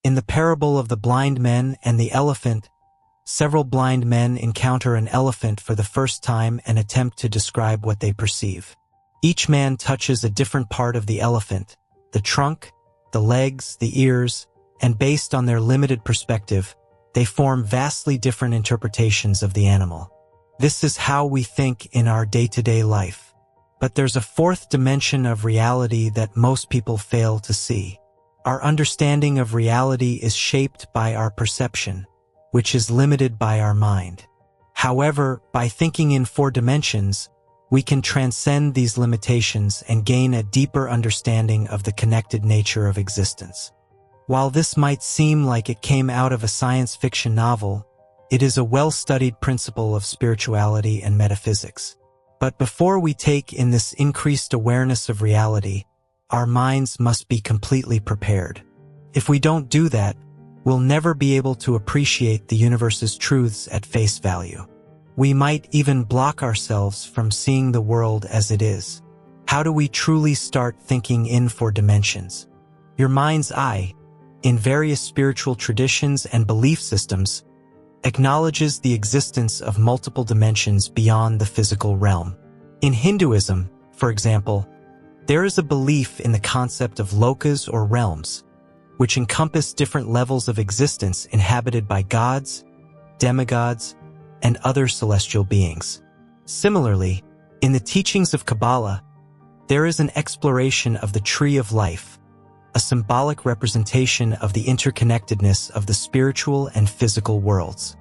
In the parable of the blind men and the elephant, several blind men encounter an elephant for the first time and attempt to describe what they perceive. Each man touches a different part of the elephant, the trunk, the legs, the ears, and based on their limited perspective, they form vastly different interpretations of the animal. This is how we think in our day-to-day life. But there's a fourth dimension of reality that most people fail to see. Our understanding of reality is shaped by our perception, which is limited by our mind. However, by thinking in 4 dimensions, we can transcend these limitations and gain a deeper understanding of the connected nature of existence. While this might seem like it came out of a science fiction novel, it is a well-studied principle of spirituality and metaphysics. But before we take in this increased awareness of reality, our minds must be completely prepared. If we don't do that, we'll never be able to appreciate the universe's truths at face value. We might even block ourselves from seeing the world as it is. How do we truly start thinking in 4 dimensions? Your mind's eye, in various spiritual traditions and belief systems, acknowledges the existence of multiple dimensions beyond the physical realm. In Hinduism, for example, there is a belief in the concept of lokas or realms, which encompass different levels of existence inhabited by gods, demigods, and other celestial beings. Similarly, in the teachings of Kabbalah, there is an exploration of the tree of life, a symbolic representation of the interconnectedness of the spiritual and physical worlds.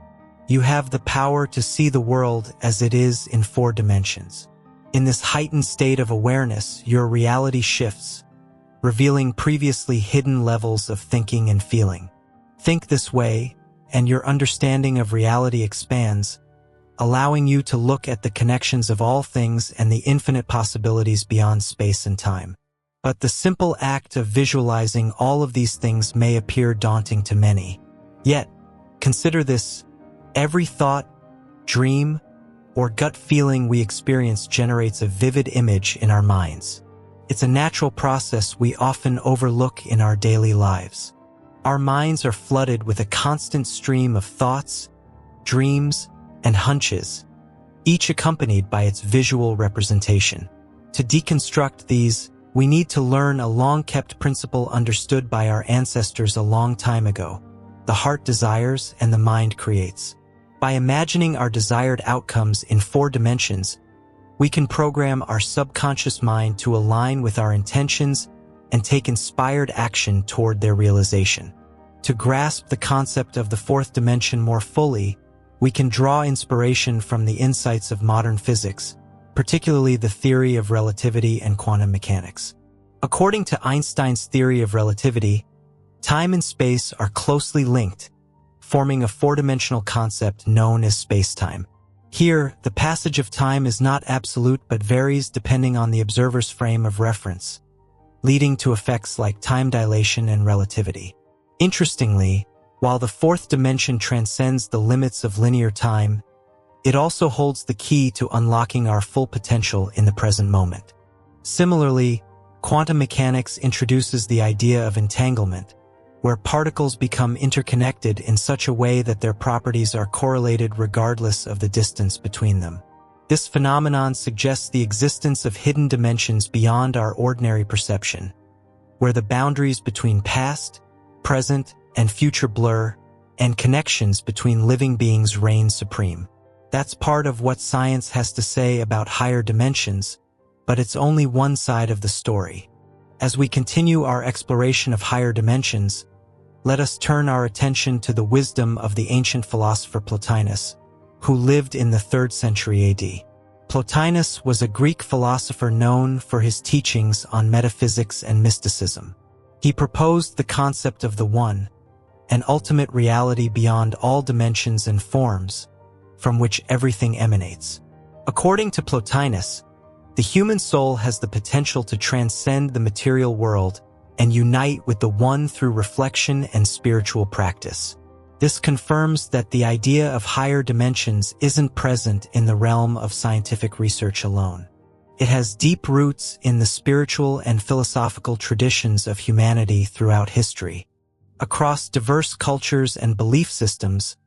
You have the power to see the world as it is in 4 dimensions. In this heightened state of awareness, your reality shifts, revealing previously hidden levels of thinking and feeling. Think this way, and your understanding of reality expands, allowing you to look at the connections of all things and the infinite possibilities beyond space and time. But the simple act of visualizing all of these things may appear daunting to many. Yet, consider this: every thought, dream, or gut feeling we experience generates a vivid image in our minds. It's a natural process we often overlook in our daily lives. Our minds are flooded with a constant stream of thoughts, dreams, and hunches, each accompanied by its visual representation. To deconstruct these, we need to learn a long-kept principle understood by our ancestors a long time ago: the heart desires and the mind creates. By imagining our desired outcomes in 4 dimensions, we can program our subconscious mind to align with our intentions and take inspired action toward their realization. To grasp the concept of the 4th dimension more fully, we can draw inspiration from the insights of modern physics, particularly the theory of relativity and quantum mechanics. According to Einstein's theory of relativity, time and space are closely linked, forming a 4-dimensional concept known as spacetime. Here, the passage of time is not absolute but varies depending on the observer's frame of reference, leading to effects like time dilation and relativity. Interestingly, while the 4th dimension transcends the limits of linear time, it also holds the key to unlocking our full potential in the present moment. Similarly, quantum mechanics introduces the idea of entanglement, where particles become interconnected in such a way that their properties are correlated regardless of the distance between them. This phenomenon suggests the existence of hidden dimensions beyond our ordinary perception, where the boundaries between past, present, and future blur, and connections between living beings reign supreme. That's part of what science has to say about higher dimensions, but it's only one side of the story. As we continue our exploration of higher dimensions, let us turn our attention to the wisdom of the ancient philosopher Plotinus, who lived in the 3rd century AD. Plotinus was a Greek philosopher known for his teachings on metaphysics and mysticism. He proposed the concept of the One, an ultimate reality beyond all dimensions and forms, from which everything emanates. According to Plotinus, the human soul has the potential to transcend the material world and unite with the One through reflection and spiritual practice. This confirms that the idea of higher dimensions isn't present in the realm of scientific research alone. It has deep roots in the spiritual and philosophical traditions of humanity throughout history. Across diverse cultures and belief systems,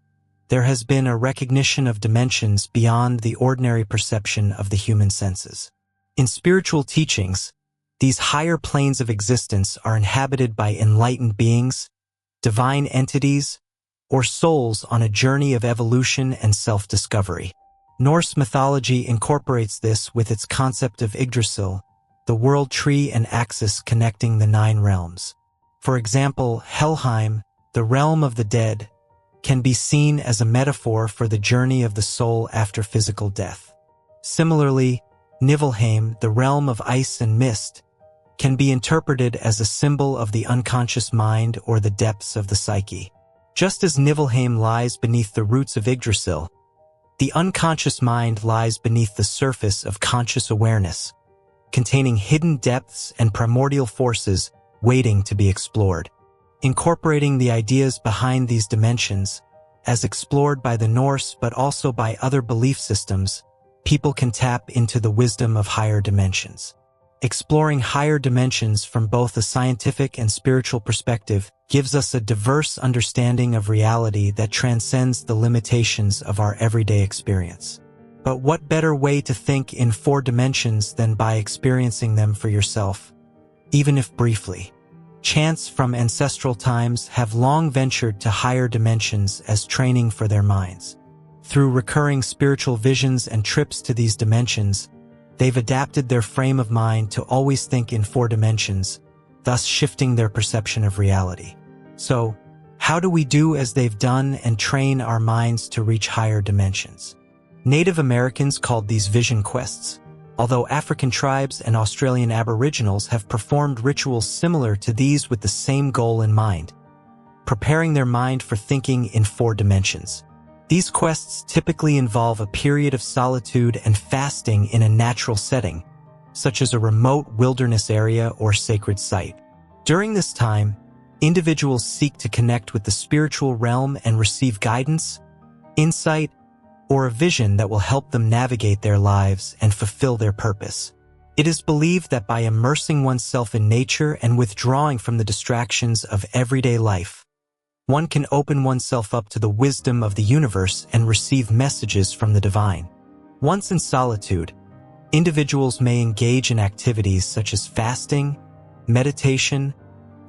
there has been a recognition of dimensions beyond the ordinary perception of the human senses. In spiritual teachings, these higher planes of existence are inhabited by enlightened beings, divine entities, or souls on a journey of evolution and self-discovery. Norse mythology incorporates this with its concept of Yggdrasil, the world tree and axis connecting the 9 realms. For example, Helheim, the realm of the dead, can be seen as a metaphor for the journey of the soul after physical death. Similarly, Niflheim, the realm of ice and mist, can be interpreted as a symbol of the unconscious mind or the depths of the psyche. Just as Niflheim lies beneath the roots of Yggdrasil, the unconscious mind lies beneath the surface of conscious awareness, containing hidden depths and primordial forces waiting to be explored. Incorporating the ideas behind these dimensions, as explored by the Norse but also by other belief systems, people can tap into the wisdom of higher dimensions. Exploring higher dimensions from both a scientific and spiritual perspective gives us a diverse understanding of reality that transcends the limitations of our everyday experience. But what better way to think in 4 dimensions than by experiencing them for yourself, even if briefly? Chants from ancestral times have long ventured to higher dimensions as training for their minds. Through recurring spiritual visions and trips to these dimensions, they've adapted their frame of mind to always think in 4 dimensions, thus shifting their perception of reality. So, how do we do as they've done and train our minds to reach higher dimensions? Native Americans called these vision quests, although African tribes and Australian Aboriginals have performed rituals similar to these with the same goal in mind, preparing their mind for thinking in 4 dimensions. These quests typically involve a period of solitude and fasting in a natural setting, such as a remote wilderness area or sacred site. During this time, individuals seek to connect with the spiritual realm and receive guidance, insight, or a vision that will help them navigate their lives and fulfill their purpose. It is believed that by immersing oneself in nature and withdrawing from the distractions of everyday life, one can open oneself up to the wisdom of the universe and receive messages from the divine. Once in solitude, individuals may engage in activities such as fasting, meditation,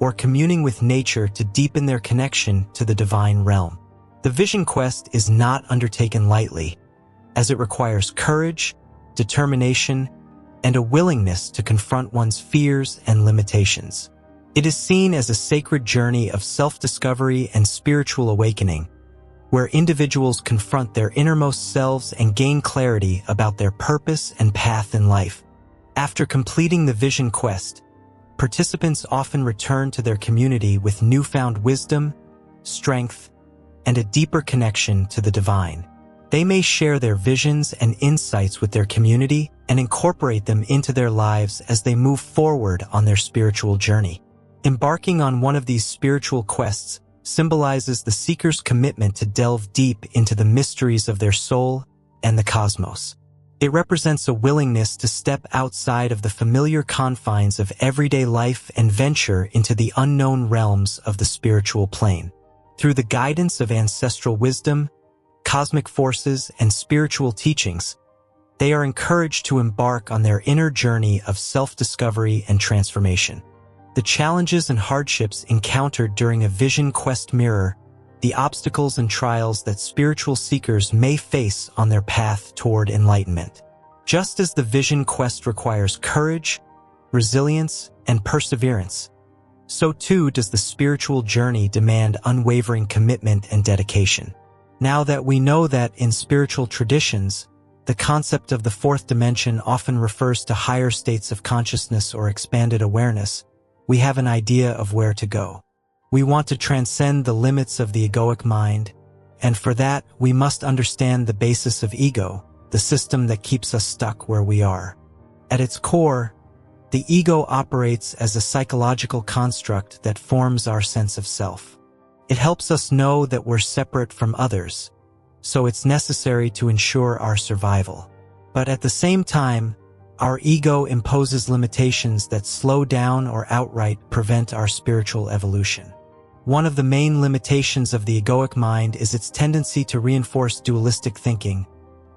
or communing with nature to deepen their connection to the divine realm. The vision quest is not undertaken lightly, as it requires courage, determination, and a willingness to confront one's fears and limitations. It is seen as a sacred journey of self-discovery and spiritual awakening, where individuals confront their innermost selves and gain clarity about their purpose and path in life. After completing the vision quest, participants often return to their community with newfound wisdom, strength, and a deeper connection to the divine. They may share their visions and insights with their community and incorporate them into their lives as they move forward on their spiritual journey. Embarking on one of these spiritual quests symbolizes the seeker's commitment to delve deep into the mysteries of their soul and the cosmos. It represents a willingness to step outside of the familiar confines of everyday life and venture into the unknown realms of the spiritual plane. Through the guidance of ancestral wisdom, cosmic forces, and spiritual teachings, they are encouraged to embark on their inner journey of self-discovery and transformation. The challenges and hardships encountered during a vision quest mirror the obstacles and trials that spiritual seekers may face on their path toward enlightenment. Just as the vision quest requires courage, resilience, and perseverance, so too does the spiritual journey demand unwavering commitment and dedication. Now that we know that in spiritual traditions, the concept of the 4th dimension often refers to higher states of consciousness or expanded awareness, we have an idea of where to go. We want to transcend the limits of the egoic mind, and for that, we must understand the basis of ego, the system that keeps us stuck where we are. At its core, the ego operates as a psychological construct that forms our sense of self. It helps us know that we're separate from others, so it's necessary to ensure our survival. But at the same time, our ego imposes limitations that slow down or outright prevent our spiritual evolution. One of the main limitations of the egoic mind is its tendency to reinforce dualistic thinking,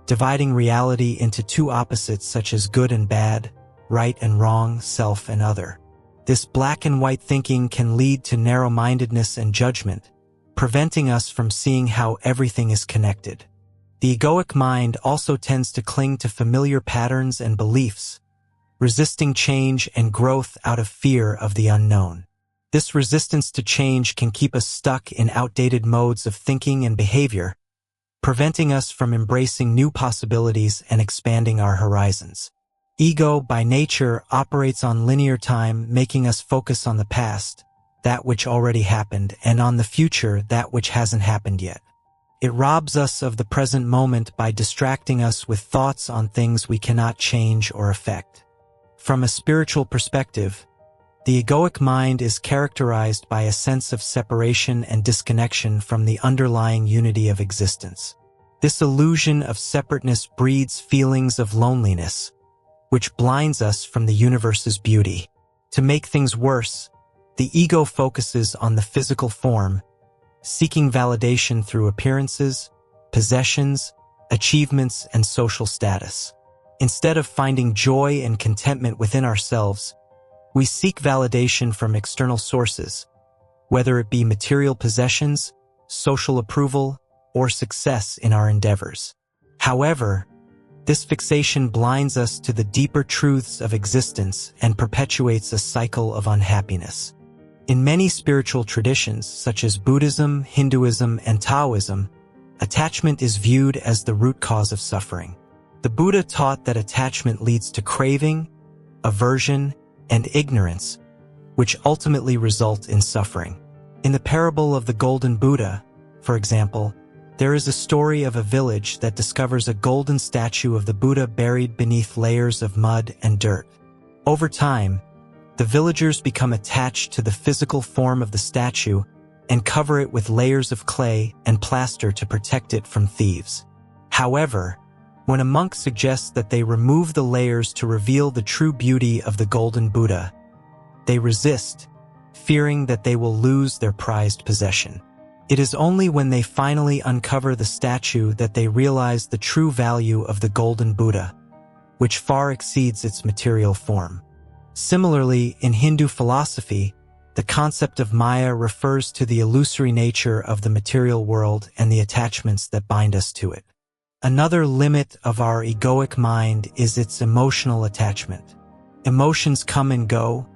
dividing reality into two opposites such as good and bad, right and wrong, self and other. This black and white thinking can lead to narrow-mindedness and judgment, preventing us from seeing how everything is connected. The egoic mind also tends to cling to familiar patterns and beliefs, resisting change and growth out of fear of the unknown. This resistance to change can keep us stuck in outdated modes of thinking and behavior, preventing us from embracing new possibilities and expanding our horizons. Ego, by nature, operates on linear time, making us focus on the past, that which already happened, and on the future, that which hasn't happened yet. It robs us of the present moment by distracting us with thoughts on things we cannot change or affect. From a spiritual perspective, the egoic mind is characterized by a sense of separation and disconnection from the underlying unity of existence. This illusion of separateness breeds feelings of loneliness, which blinds us from the universe's beauty. To make things worse, the ego focuses on the physical form, seeking validation through appearances, possessions, achievements, and social status. Instead of finding joy and contentment within ourselves, we seek validation from external sources, whether it be material possessions, social approval, or success in our endeavors. However, this fixation blinds us to the deeper truths of existence and perpetuates a cycle of unhappiness. In many spiritual traditions, such as Buddhism, Hinduism, and Taoism, attachment is viewed as the root cause of suffering. The Buddha taught that attachment leads to craving, aversion, and ignorance, which ultimately result in suffering. In the parable of the Golden Buddha, for example, there is a story of a village that discovers a golden statue of the Buddha buried beneath layers of mud and dirt. Over time, the villagers become attached to the physical form of the statue and cover it with layers of clay and plaster to protect it from thieves. However, when a monk suggests that they remove the layers to reveal the true beauty of the Golden Buddha, they resist, fearing that they will lose their prized possession. It is only when they finally uncover the statue that they realize the true value of the Golden Buddha, which far exceeds its material form. Similarly, in Hindu philosophy, the concept of Maya refers to the illusory nature of the material world and the attachments that bind us to it. Another limit of our egoic mind is its emotional attachment. Emotions come and go,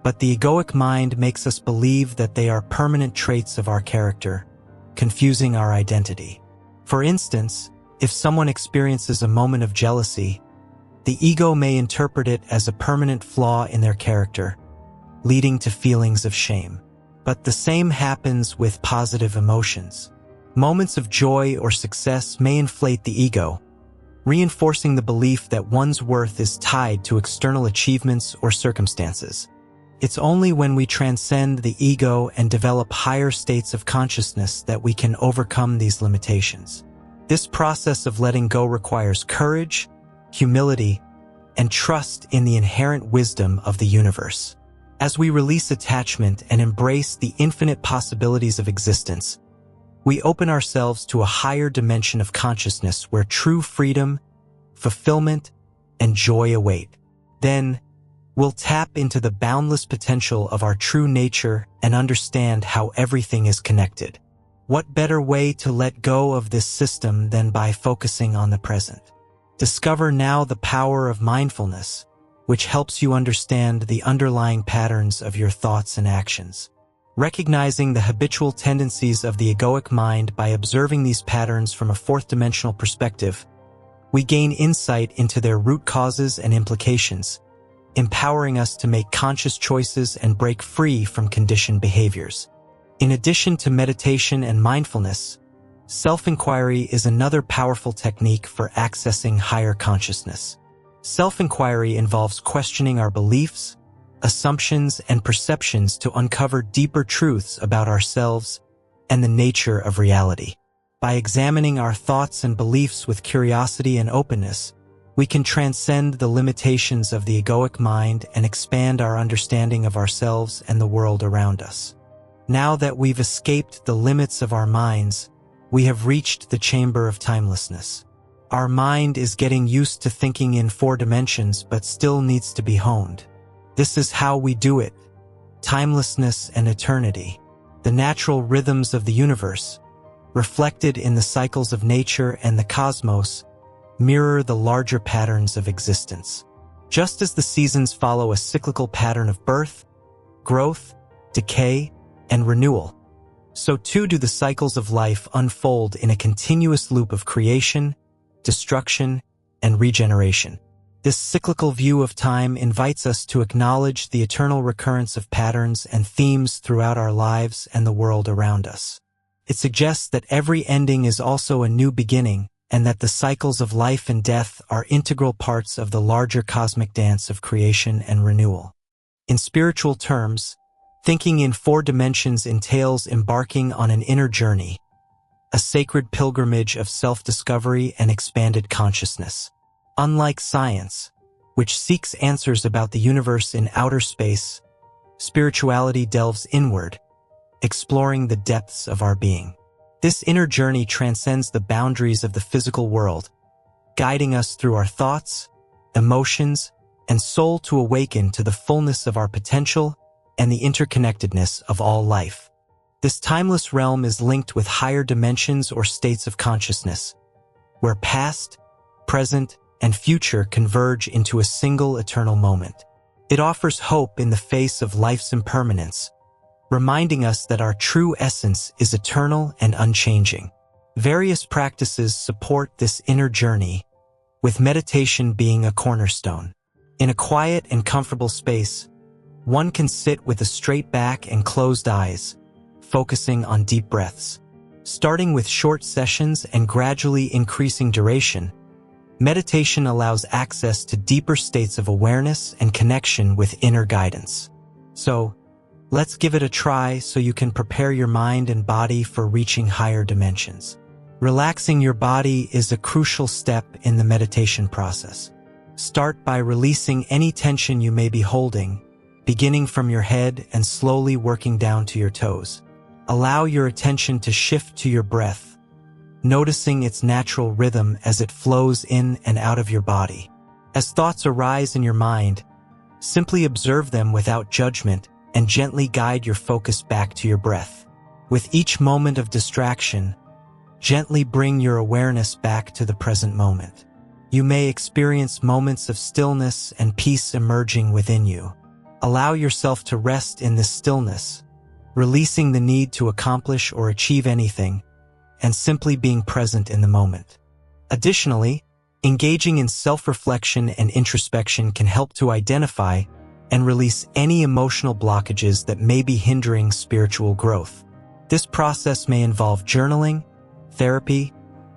but the egoic mind makes us believe that they are permanent traits of our character, confusing our identity. For instance, if someone experiences a moment of jealousy, the ego may interpret it as a permanent flaw in their character, leading to feelings of shame. But the same happens with positive emotions. Moments of joy or success may inflate the ego, reinforcing the belief that one's worth is tied to external achievements or circumstances. It's only when we transcend the ego and develop higher states of consciousness that we can overcome these limitations. This process of letting go requires courage, humility, and trust in the inherent wisdom of the universe. As we release attachment and embrace the infinite possibilities of existence, we open ourselves to a higher dimension of consciousness where true freedom, fulfillment, and joy await. Then, we'll tap into the boundless potential of our true nature and understand how everything is connected. What better way to let go of this system than by focusing on the present? Discover now the power of mindfulness, which helps you understand the underlying patterns of your thoughts and actions. Recognizing the habitual tendencies of the egoic mind by observing these patterns from a fourth-dimensional perspective, we gain insight into their root causes and implications, empowering us to make conscious choices and break free from conditioned behaviors. In addition to meditation and mindfulness, self-inquiry is another powerful technique for accessing higher consciousness. Self-inquiry involves questioning our beliefs, assumptions, and perceptions to uncover deeper truths about ourselves and the nature of reality. By examining our thoughts and beliefs with curiosity and openness, we can transcend the limitations of the egoic mind and expand our understanding of ourselves and the world around us. Now that we've escaped the limits of our minds, we have reached the chamber of timelessness. Our mind is getting used to thinking in 4 dimensions but still needs to be honed. This is how we do it. Timelessness and eternity. The natural rhythms of the universe, reflected in the cycles of nature and the cosmos, mirror the larger patterns of existence. Just as the seasons follow a cyclical pattern of birth, growth, decay, and renewal, so too do the cycles of life unfold in a continuous loop of creation, destruction, and regeneration. This cyclical view of time invites us to acknowledge the eternal recurrence of patterns and themes throughout our lives and the world around us. It suggests that every ending is also a new beginning, and that the cycles of life and death are integral parts of the larger cosmic dance of creation and renewal. In spiritual terms, thinking in 4 dimensions entails embarking on an inner journey, a sacred pilgrimage of self-discovery and expanded consciousness. Unlike science, which seeks answers about the universe in outer space, spirituality delves inward, exploring the depths of our being. This inner journey transcends the boundaries of the physical world, guiding us through our thoughts, emotions, and soul to awaken to the fullness of our potential and the interconnectedness of all life. This timeless realm is linked with higher dimensions or states of consciousness, where past, present, and future converge into a single eternal moment. It offers hope in the face of life's impermanence, reminding us that our true essence is eternal and unchanging. Various practices support this inner journey, with meditation being a cornerstone. In a quiet and comfortable space, one can sit with a straight back and closed eyes, focusing on deep breaths. Starting with short sessions and gradually increasing duration, meditation allows access to deeper states of awareness and connection with inner guidance. So, let's give it a try so you can prepare your mind and body for reaching higher dimensions. Relaxing your body is a crucial step in the meditation process. Start by releasing any tension you may be holding, beginning from your head and slowly working down to your toes. Allow your attention to shift to your breath, noticing its natural rhythm as it flows in and out of your body. As thoughts arise in your mind, simply observe them without judgment and gently guide your focus back to your breath. With each moment of distraction, gently bring your awareness back to the present moment. You may experience moments of stillness and peace emerging within you. Allow yourself to rest in this stillness, releasing the need to accomplish or achieve anything, and simply being present in the moment. Additionally, engaging in self-reflection and introspection can help to identify and release any emotional blockages that may be hindering spiritual growth. This process may involve journaling, therapy,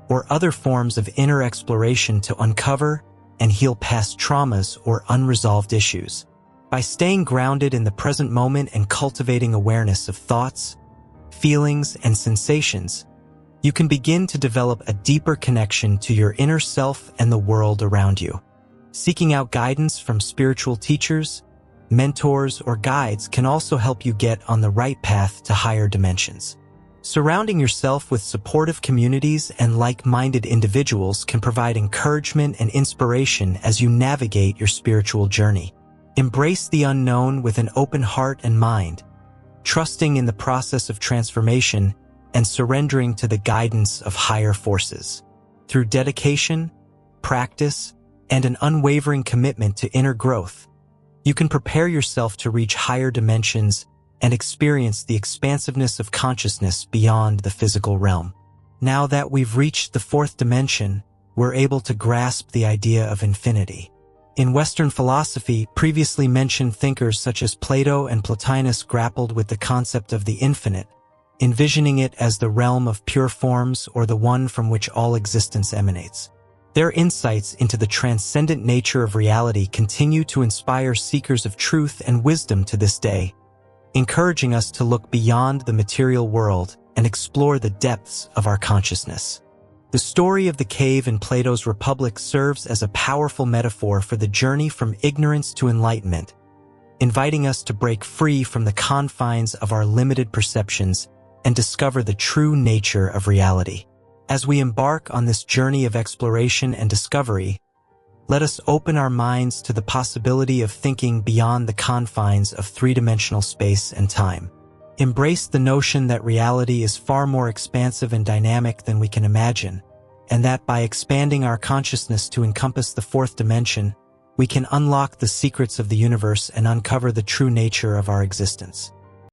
or other forms of inner exploration to uncover and heal past traumas or unresolved issues. By staying grounded in the present moment and cultivating awareness of thoughts, feelings, and sensations, you can begin to develop a deeper connection to your inner self and the world around you. Seeking out guidance from spiritual teachers, mentors, or guides can also help you get on the right path to higher dimensions. Surrounding yourself with supportive communities and like-minded individuals can provide encouragement and inspiration as you navigate your spiritual journey. Embrace the unknown with an open heart and mind, trusting in the process of transformation and surrendering to the guidance of higher forces. Through dedication, practice, and an unwavering commitment to inner growth, you can prepare yourself to reach higher dimensions and experience the expansiveness of consciousness beyond the physical realm. Now that we've reached the 4th dimension, we're able to grasp the idea of infinity. In Western philosophy, previously mentioned thinkers such as Plato and Plotinus grappled with the concept of the infinite, envisioning it as the realm of pure forms or the one from which all existence emanates. Their insights into the transcendent nature of reality continue to inspire seekers of truth and wisdom to this day, encouraging us to look beyond the material world and explore the depths of our consciousness. The story of the cave in Plato's Republic serves as a powerful metaphor for the journey from ignorance to enlightenment, inviting us to break free from the confines of our limited perceptions and discover the true nature of reality. As we embark on this journey of exploration and discovery, let us open our minds to the possibility of thinking beyond the confines of three-dimensional space and time. Embrace the notion that reality is far more expansive and dynamic than we can imagine, and that by expanding our consciousness to encompass the fourth dimension, we can unlock the secrets of the universe and uncover the true nature of our existence.